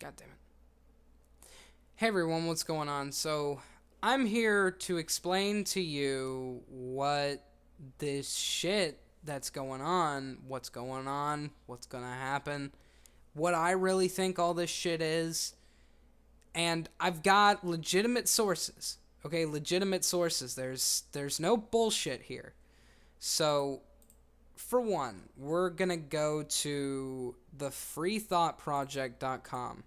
God damn it. Hey everyone, what's going on? So, I'm here to explain to you what this shit that's going on, what's gonna happen, what I really think all this shit is, and I've got legitimate sources. Okay, legitimate sources. There's no bullshit here. So, for one, we're gonna go to the freethoughtproject.com.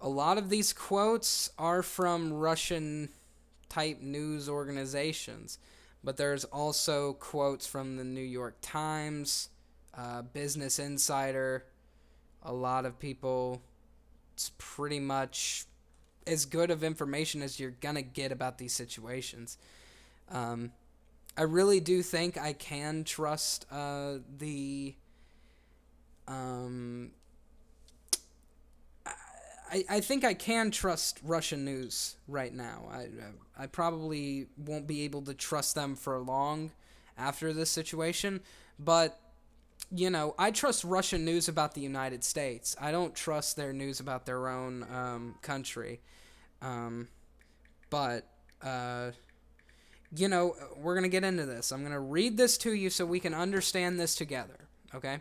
A lot of these quotes are from Russian-type news organizations, but there's also quotes from the New York Times, Business Insider, a lot of people. It's pretty much as good of information as you're going to get about these situations. I really do think I can trust the... I think I can trust Russian news right now. I probably won't be able to trust them for long after this situation, but, you know, I trust Russian news about the United States. I don't trust their news about their own country. But, you know, we're going to get into this. I'm going to read this to you so we can understand this together, okay?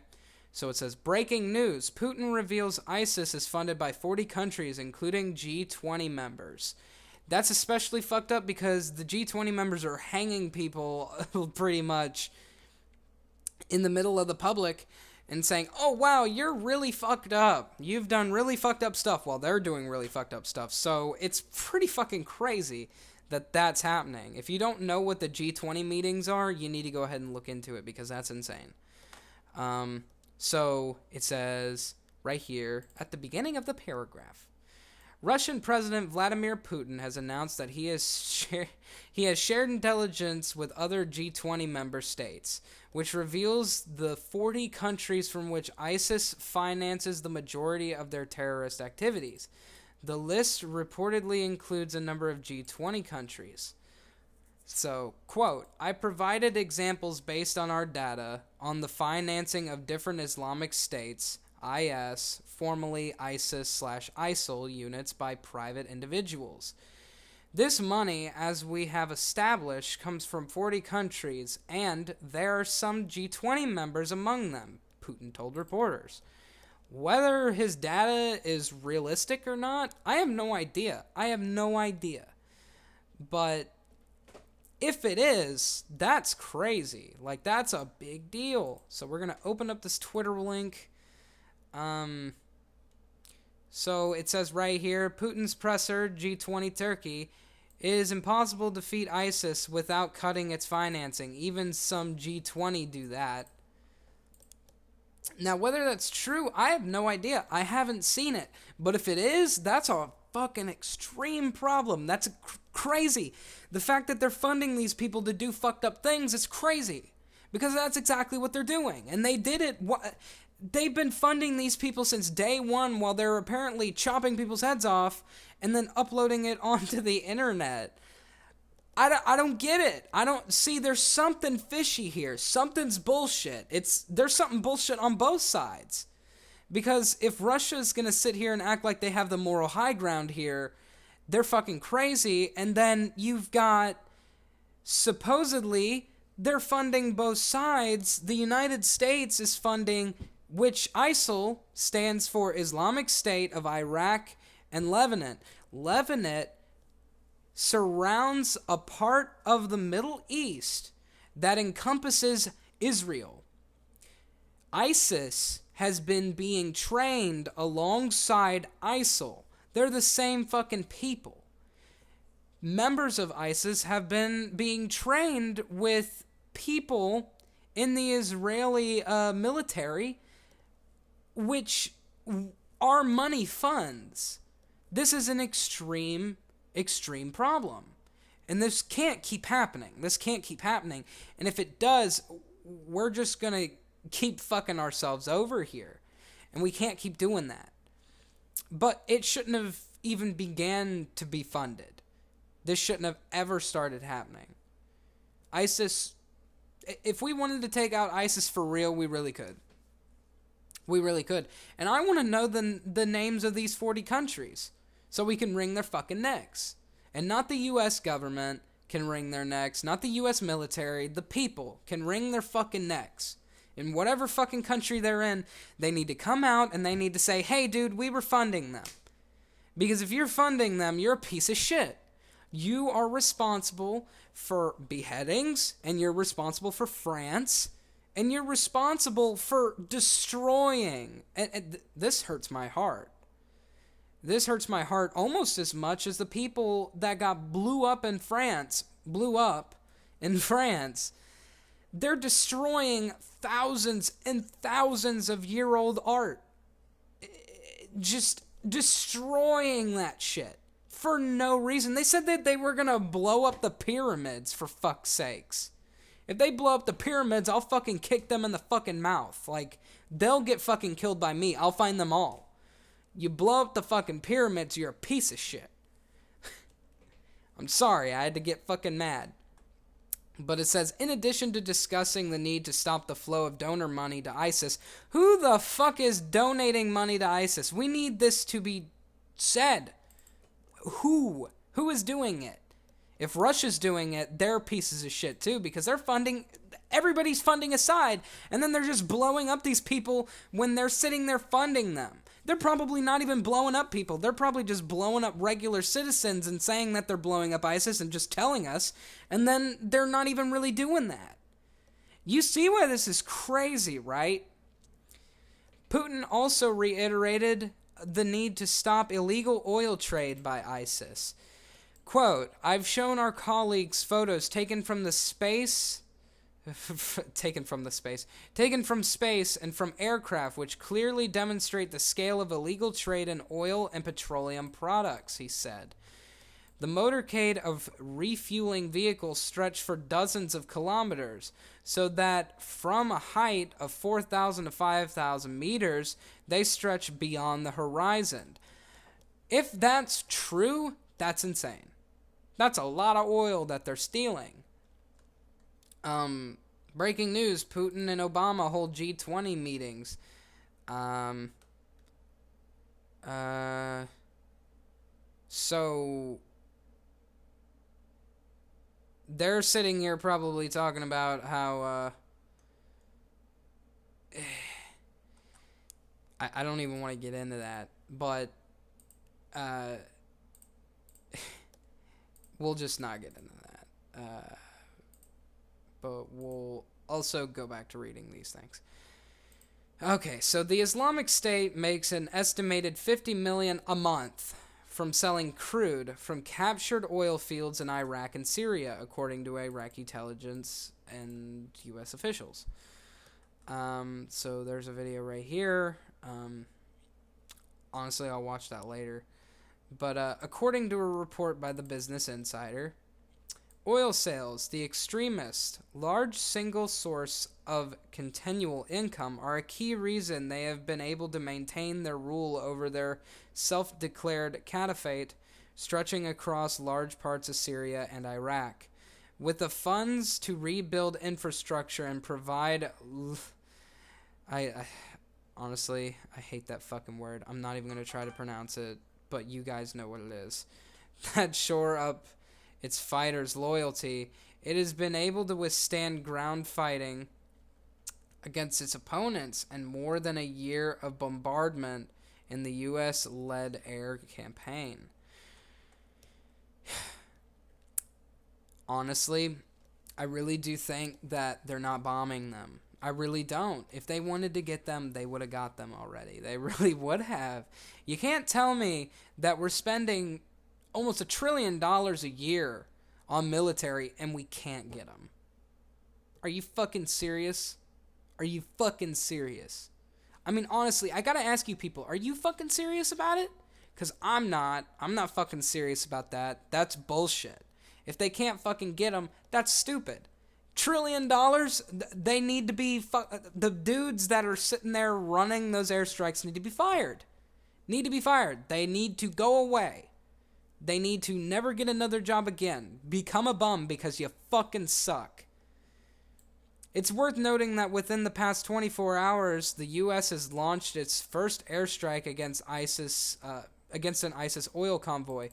So it says, breaking news, Putin reveals ISIS is funded by 40 countries, including G20 members. That's especially fucked up because the G20 members are hanging people pretty much in the middle of the public and saying, oh, wow, you're really fucked up. You've done really fucked up stuff while they're doing really fucked up stuff. So it's pretty fucking crazy that that's happening. If you don't know what the G20 meetings are, you need to go ahead and look into it because that's insane. So it says right here at the beginning of the paragraph, Russian President Vladimir Putin has announced that he has shared intelligence with other G20 member states, which reveals the 40 countries from which ISIS finances the majority of their terrorist activities. The list reportedly includes a number of G20 countries. So, quote, I provided examples based on our data on the financing of different Islamic states, IS, formerly ISIS/ISIL units by private individuals. This money, as we have established, comes from 40 countries, and there are some G20 members among them, Putin told reporters. Whether his data is realistic or not, I have no idea. But if it is, that's crazy. Like, that's a big deal. So we're going to open up this Twitter link. So it says right here, Putin's presser, G20 Turkey, it is impossible to defeat ISIS without cutting its financing. Even some G20 do that. Now, whether that's true, I have no idea. I haven't seen it. But if it is, that's a fucking extreme problem. That's crazy. The fact that they're funding these people to do fucked up things is crazy. Because that's exactly what they're doing. And they did it. They've been funding these people since day one while they're apparently chopping people's heads off and then uploading it onto the internet. I don't get it. I don't see. There's something fishy here. Something's bullshit. There's something bullshit on both sides. Because if Russia's going to sit here and act like they have the moral high ground here, they're fucking crazy. And then you've got, supposedly, they're funding both sides. The United States is funding, which ISIL stands for Islamic State of Iraq and Lebanon. Lebanon surrounds a part of the Middle East that encompasses Israel. ISIS has been being trained alongside ISIL. They're the same fucking people. Members of ISIS have been being trained with people in the Israeli military, which our money funds. This is an extreme problem. And this can't keep happening. And if it does, we're just going to keep fucking ourselves over here. And we can't keep doing that. But it shouldn't have even began to be funded. This shouldn't have ever started happening. ISIS, if we wanted to take out ISIS for real, we really could. We really could. And I want to know the names of these 40 countries so we can wring their fucking necks. And not the U.S. government can wring their necks, not the U.S. military. The people can wring their fucking necks. In whatever fucking country they're in, they need to come out and they need to say, hey, dude, we were funding them. Because if you're funding them, you're a piece of shit. You are responsible for beheadings, and you're responsible for France, and you're responsible for destroying. And this hurts my heart. This hurts my heart almost as much as the people that got blew up in France. They're destroying thousands and thousands of year-old art. Just destroying that shit for no reason. They said that they were going to blow up the pyramids, for fuck's sakes. If they blow up the pyramids, I'll fucking kick them in the fucking mouth. Like, they'll get fucking killed by me. I'll find them all. You blow up the fucking pyramids, you're a piece of shit. I'm sorry, I had to get fucking mad. But it says, in addition to discussing the need to stop the flow of donor money to ISIS, who the fuck is donating money to ISIS? We need this to be said. Who? Who is doing it? If Russia's doing it, they're pieces of shit too, because they're funding, everybody's funding aside, and then they're just blowing up these people when they're sitting there funding them. They're probably not even blowing up people. They're probably just blowing up regular citizens and saying that they're blowing up ISIS and just telling us, and then they're not even really doing that. You see why this is crazy, right? Putin also reiterated the need to stop illegal oil trade by ISIS. Quote, I've shown our colleagues photos taken from space and from aircraft which clearly demonstrate the scale of illegal trade in oil and petroleum products, he said. The motorcade of refueling vehicles stretched for dozens of kilometers, so that from a height of 4,000 to 5,000 meters, they stretch beyond the horizon. If that's true, that's insane. That's a lot of oil that they're stealing. Breaking news, Putin and Obama hold G20 meetings. So they're sitting here probably talking about how, I don't even want to get into that, but, we'll just not get into that. But we'll also go back to reading these things. Okay, so the Islamic State makes an estimated $50 million a month from selling crude from captured oil fields in Iraq and Syria, according to Iraqi intelligence and U.S. officials. So there's a video right here. Honestly, I'll watch that later. But according to a report by the Business Insider, oil sales, the extremist, large single source of continual income, are a key reason they have been able to maintain their rule over their self-declared caliphate, stretching across large parts of Syria and Iraq. With the funds to rebuild infrastructure and provide... Honestly, I hate that fucking word. I'm not even going to try to pronounce it, but you guys know what it is. That shore up its fighters' loyalty, it has been able to withstand ground fighting against its opponents and more than a year of bombardment in the U.S.-led air campaign. Honestly, I really do think that they're not bombing them. I really don't. If they wanted to get them, they would have got them already. They really would have. You can't tell me that we're spending almost $1 trillion a year on military and we can't get them. Are you fucking serious? Are you fucking serious? I mean, honestly, I gotta ask you people, are you fucking serious about it? Because I'm not. I'm not fucking serious about that. That's bullshit. If they can't fucking get them, that's stupid. $1 trillion, they need to be... the dudes that are sitting there running those airstrikes need to be fired. Need to be fired. They need to go away. They need to never get another job again. Become a bum because you fucking suck. It's worth noting that within the past 24 hours, the U.S. has launched its first airstrike against against an ISIS oil convoy.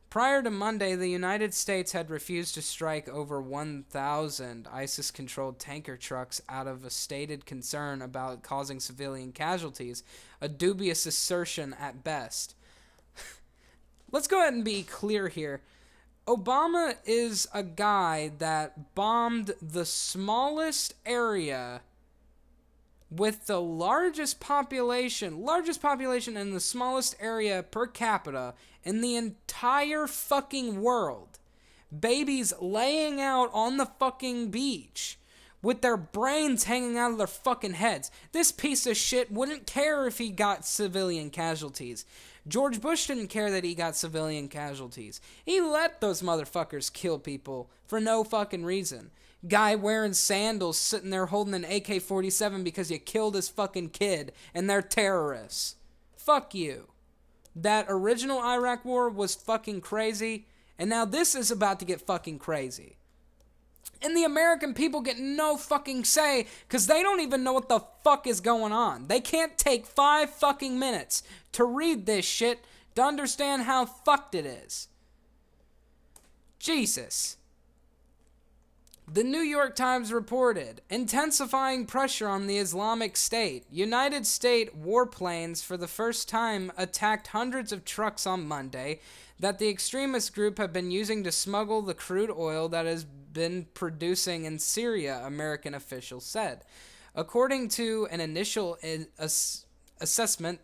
Prior to Monday, the United States had refused to strike over 1,000 ISIS-controlled tanker trucks out of a stated concern about causing civilian casualties, a dubious assertion at best. Let's go ahead and be clear here. Obama is a guy that bombed the smallest area with the largest population in the smallest area per capita in the entire fucking world. Babies laying out on the fucking beach with their brains hanging out of their fucking heads. This piece of shit wouldn't care if he got civilian casualties. George Bush didn't care that he got civilian casualties. He let those motherfuckers kill people for no fucking reason. Guy wearing sandals sitting there holding an AK-47 because you killed his fucking kid and they're terrorists. Fuck you. That original Iraq war was fucking crazy, and now this is about to get fucking crazy. And the American people get no fucking say because they don't even know what the fuck is going on. They can't take 5 fucking minutes to read this shit to understand how fucked it is. Jesus. The New York Times reported, intensifying pressure on the Islamic State. United States warplanes for the first time attacked hundreds of trucks on Monday that the extremist group have been using to smuggle the crude oil that has been producing in Syria, American officials said. According to an initial assessment,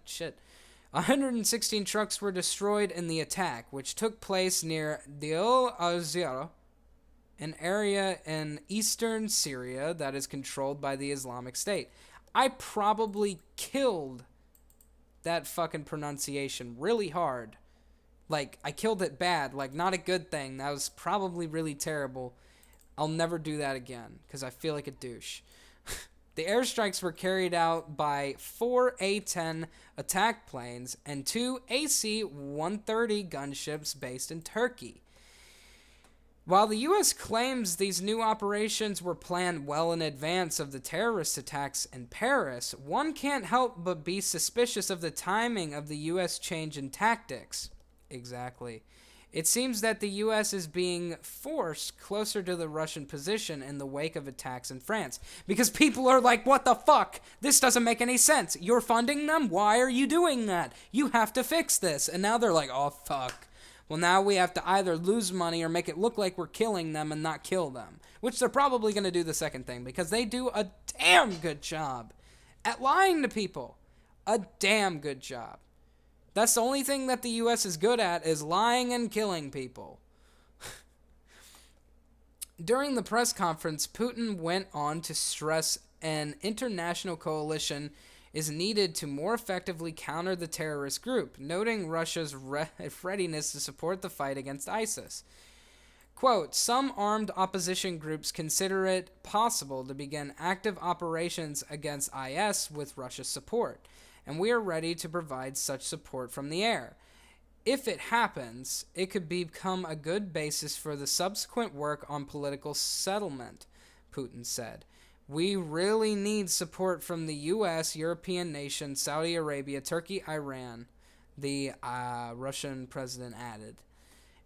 116 trucks were destroyed in the attack, which took place near Deir al-Zira, an area in eastern Syria that is controlled by the Islamic State. I probably killed that fucking pronunciation really hard. Like, I killed it bad. Like, not a good thing. That was probably really terrible. I'll never do that again, because I feel like a douche. The airstrikes were carried out by 4 A-10 attack planes and 2 AC-130 gunships based in Turkey. While the U.S. claims these new operations were planned well in advance of the terrorist attacks in Paris, one can't help but be suspicious of the timing of the U.S. change in tactics. Exactly. It seems that the U.S. is being forced closer to the Russian position in the wake of attacks in France. Because people are like, what the fuck? This doesn't make any sense. You're funding them? Why are you doing that? You have to fix this. And now they're like, oh, fuck. Well, now we have to either lose money or make it look like we're killing them and not kill them. Which they're probably going to do the second thing, because they do a damn good job at lying to people. A damn good job. That's the only thing that the U.S. is good at, is lying and killing people. During the press conference, Putin went on to stress an international coalition is needed to more effectively counter the terrorist group, noting Russia's readiness to support the fight against ISIS. Quote, some armed opposition groups consider it possible to begin active operations against IS with Russia's support, and we are ready to provide such support from the air. If it happens, it could become a good basis for the subsequent work on political settlement, Putin said. We really need support from the U.S., European nations, Saudi Arabia, Turkey, Iran, the Russian president added.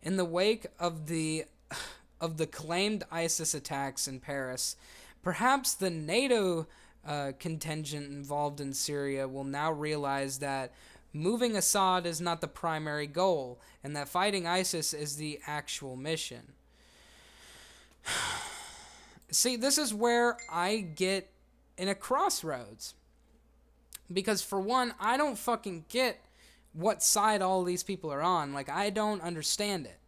In the wake of the claimed ISIS attacks in Paris, perhaps the NATO contingent involved in Syria will now realize that moving Assad is not the primary goal, and that fighting ISIS is the actual mission. See, this is where I get in a crossroads. Because for one, I don't fucking get what side all these people are on. Like, I don't understand it.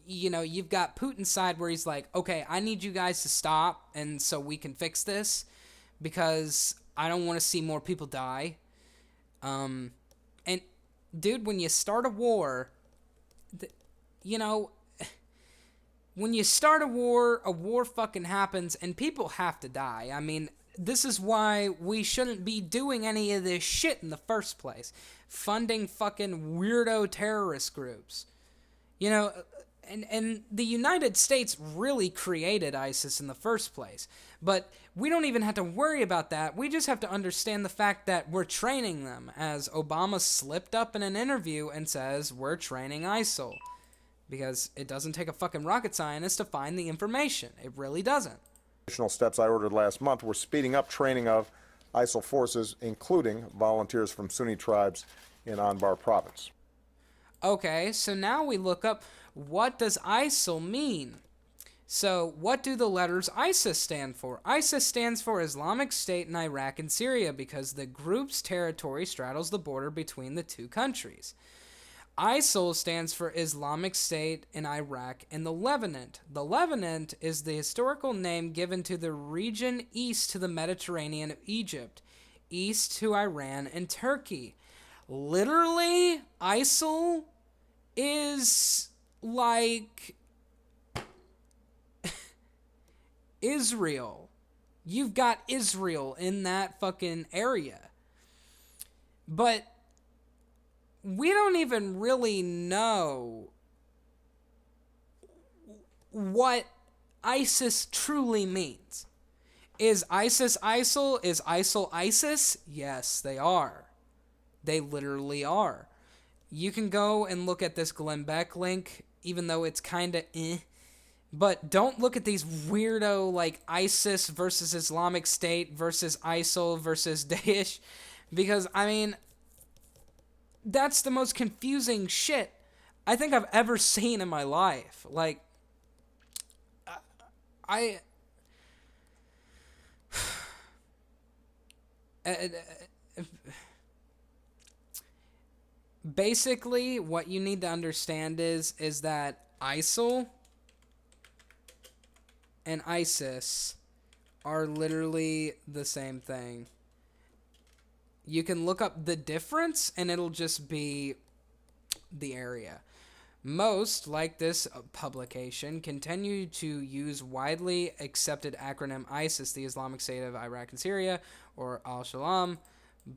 You know, you've got Putin's side where he's like, okay, I need you guys to stop and so we can fix this because I don't want to see more people die. And, dude, when you start a war, when you start a war fucking happens and people have to die. I mean, this is why we shouldn't be doing any of this shit in the first place. Funding fucking weirdo terrorist groups. You know, and the United States really created ISIS in the first place. But we don't even have to worry about that. We just have to understand the fact that we're training them, as Obama slipped up in an interview and says, we're training ISIL. Because it doesn't take a fucking rocket scientist to find the information. It really doesn't. Additional steps I ordered last month were speeding up training of ISIL forces, including volunteers from Sunni tribes in Anbar province. Okay, so now we look up, what does ISIL mean? So, what do the letters ISIS stand for? ISIS stands for Islamic State in Iraq and Syria because the group's territory straddles the border between the two countries. ISIL stands for Islamic State in Iraq and the Levant. The Levant is the historical name given to the region east to the Mediterranean of Egypt, east to Iran and Turkey. Literally, ISIL is like Israel. You've got Israel in that fucking area. But we don't even really know what ISIS truly means. Is ISIS ISIL? Is ISIL ISIS? Yes, they are. They literally are. You can go and look at this Glenn Beck link, even though it's kind of but don't look at these weirdo, like, ISIS versus Islamic State versus ISIL versus Daesh, because, I mean, that's the most confusing shit I think I've ever seen in my life. Like, basically, what you need to understand is that ISIL and ISIS are literally the same thing. You can look up the difference, and it'll just be the area. Most, like this publication, continue to use widely accepted acronym ISIS, the Islamic State of Iraq and Syria, or Al-Shalam.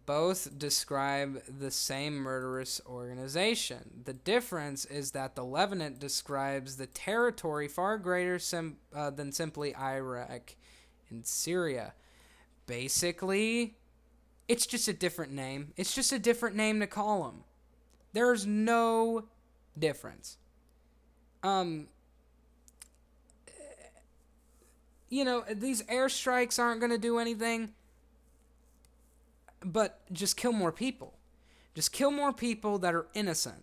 Both describe the same murderous organization. The difference is that the Levant describes the territory far greater than simply Iraq and Syria. Basically, it's just a different name. It's just a different name to call them. There's no difference. You know, these airstrikes aren't going to do anything, but just kill more people. Just kill more people that are innocent.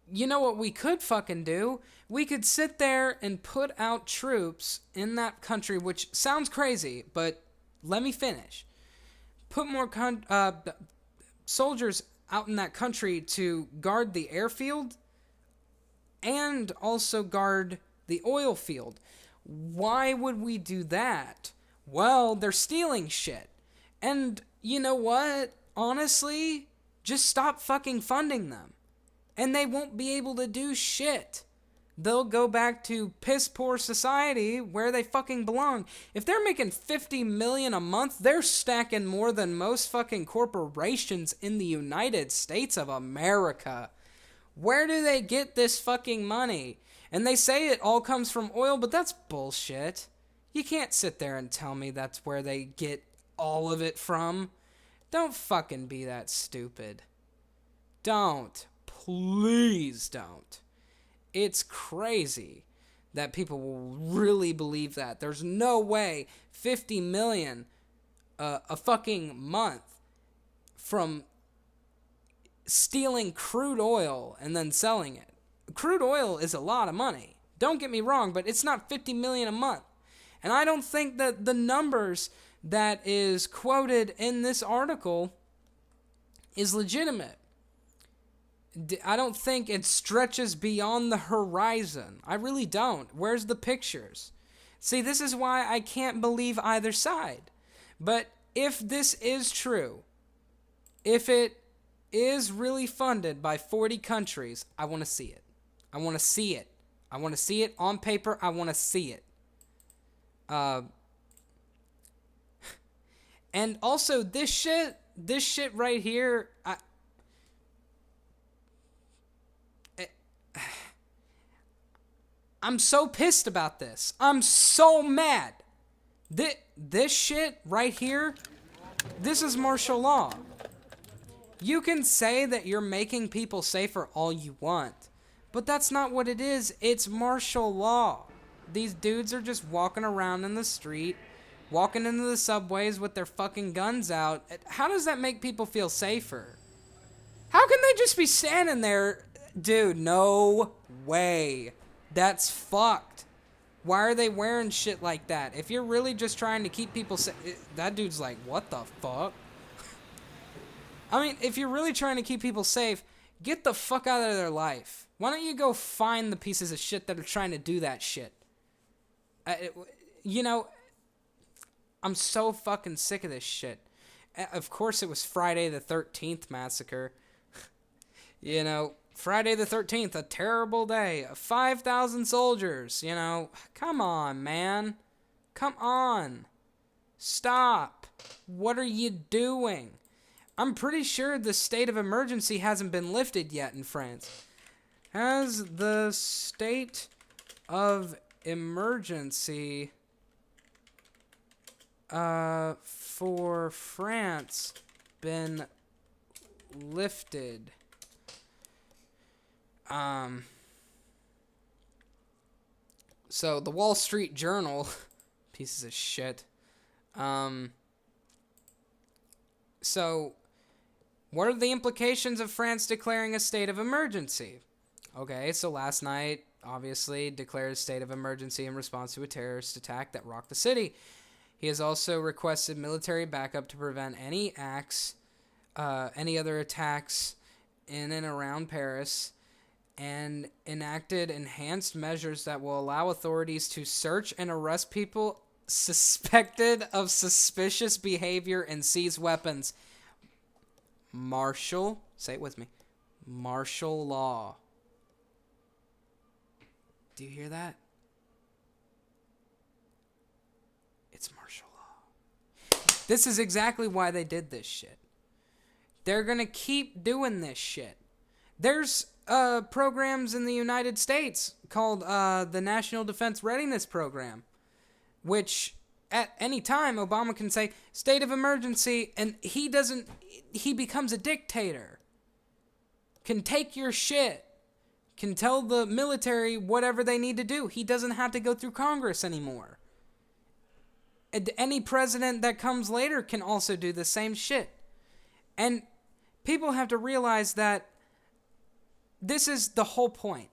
You know what we could fucking do? We could sit there and put out troops in that country, which sounds crazy, but let me finish. Put more soldiers out in that country to guard the airfield and also guard the oil field. Why would we do that? Well, they're stealing shit. And you know what? Honestly, just stop fucking funding them. And they won't be able to do shit. They'll go back to piss-poor society where they fucking belong. If they're making $50 million a month, they're stacking more than most fucking corporations in the United States of America. Where do they get this fucking money? And they say it all comes from oil, but that's bullshit. You can't sit there and tell me that's where they get all of it from. Don't fucking be that stupid. Don't. Please don't. It's crazy that people will really believe that. There's no way 50 million a fucking month from stealing crude oil and then selling it. Crude oil is a lot of money. Don't get me wrong, but it's not 50 million a month. And I don't think that the numbers that is quoted in this article is legitimate. I don't think it stretches beyond the horizon. I really don't. Where's the pictures? See, this is why I can't believe either side. But if this is true, if it is really funded by 40 countries, I want to see it. I want to see it. I want to see it on paper. I want to see it. And also, this shit right here, I'm so pissed about this. I'm so mad. This shit right here, this is martial law. You can say that you're making people safer all you want, but that's not what it is. It's martial law. These dudes are just walking around in the street, walking into the subways with their fucking guns out. How does that make people feel safer? How can they just be standing there? Dude, no way. That's fucked. Why are they wearing shit like that? If you're really just trying to keep people safe, that dude's like, what the fuck? I mean, if you're really trying to keep people safe, get the fuck out of their life. Why don't you go find the pieces of shit that are trying to do that shit? You know, I'm so fucking sick of this shit. Of course it was Friday the 13th massacre. You know, Friday the 13th, a terrible day. 5,000 soldiers, you know. Come on, man. Come on. Stop. What are you doing? I'm pretty sure the state of emergency hasn't been lifted yet in France. Has the state of emergency for France been lifted? So the Wall Street Journal, pieces of shit. So what are the implications of France declaring a state of emergency? Okay, so last night, obviously, declared a state of emergency in response to a terrorist attack that rocked the city. He has also requested military backup to prevent any other attacks in and around Paris, and enacted enhanced measures that will allow authorities to search and arrest people suspected of suspicious behavior and seize weapons. Say it with me, martial law. Do you hear that? It's martial law. This is exactly why they did this shit. They're gonna keep doing this shit. There's programs in the United States called the National Defense Readiness Program, which at any time Obama can say state of emergency, and he becomes a dictator. Can take your shit. Can tell the military whatever they need to do. He doesn't have to go through Congress anymore. And any president that comes later can also do the same shit. And people have to realize that this is the whole point.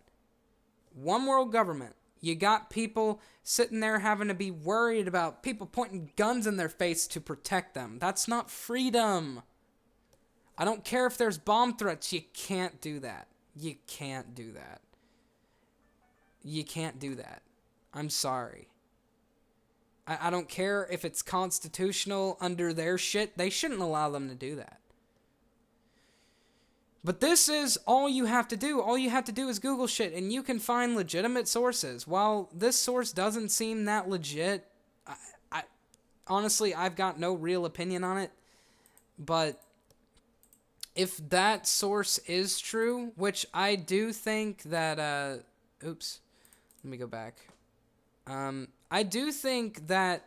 One world government. You got people sitting there having to be worried about people pointing guns in their face to protect them. That's not freedom. I don't care if there's bomb threats. You can't do that. You can't do that. You can't do that. I'm sorry. I don't care if it's constitutional under their shit. They shouldn't allow them to do that. But this is all you have to do. All you have to do is Google shit, and you can find legitimate sources. While this source doesn't seem that legit, honestly, I've got no real opinion on it. But if that source is true, which I do think that, oops, let me go back. I do think that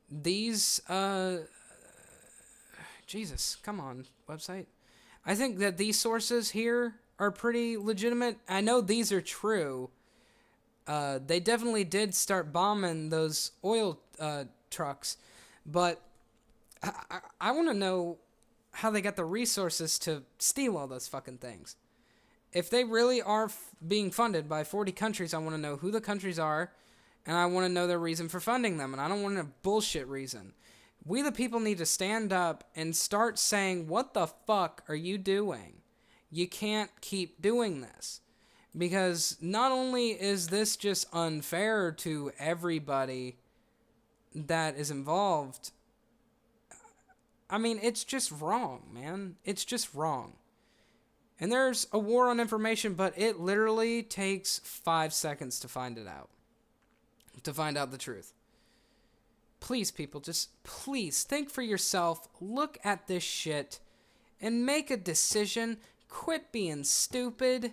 these, Jesus, come on, website. I think that these sources here are pretty legitimate. I know these are true. They definitely did start bombing those oil trucks, but I want to know how they got the resources to steal all those fucking things. If they really are being funded by 40 countries, I want to know who the countries are, and I want to know their reason for funding them, and I don't want a bullshit reason. We the people need to stand up and start saying, what the fuck are you doing? You can't keep doing this. Because not only is this just unfair to everybody that is involved, I mean, it's just wrong, man. It's just wrong. And there's a war on information, but it literally takes 5 seconds to find it out. To find out the truth. Please, people, just please think for yourself. Look at this shit and make a decision. Quit being stupid.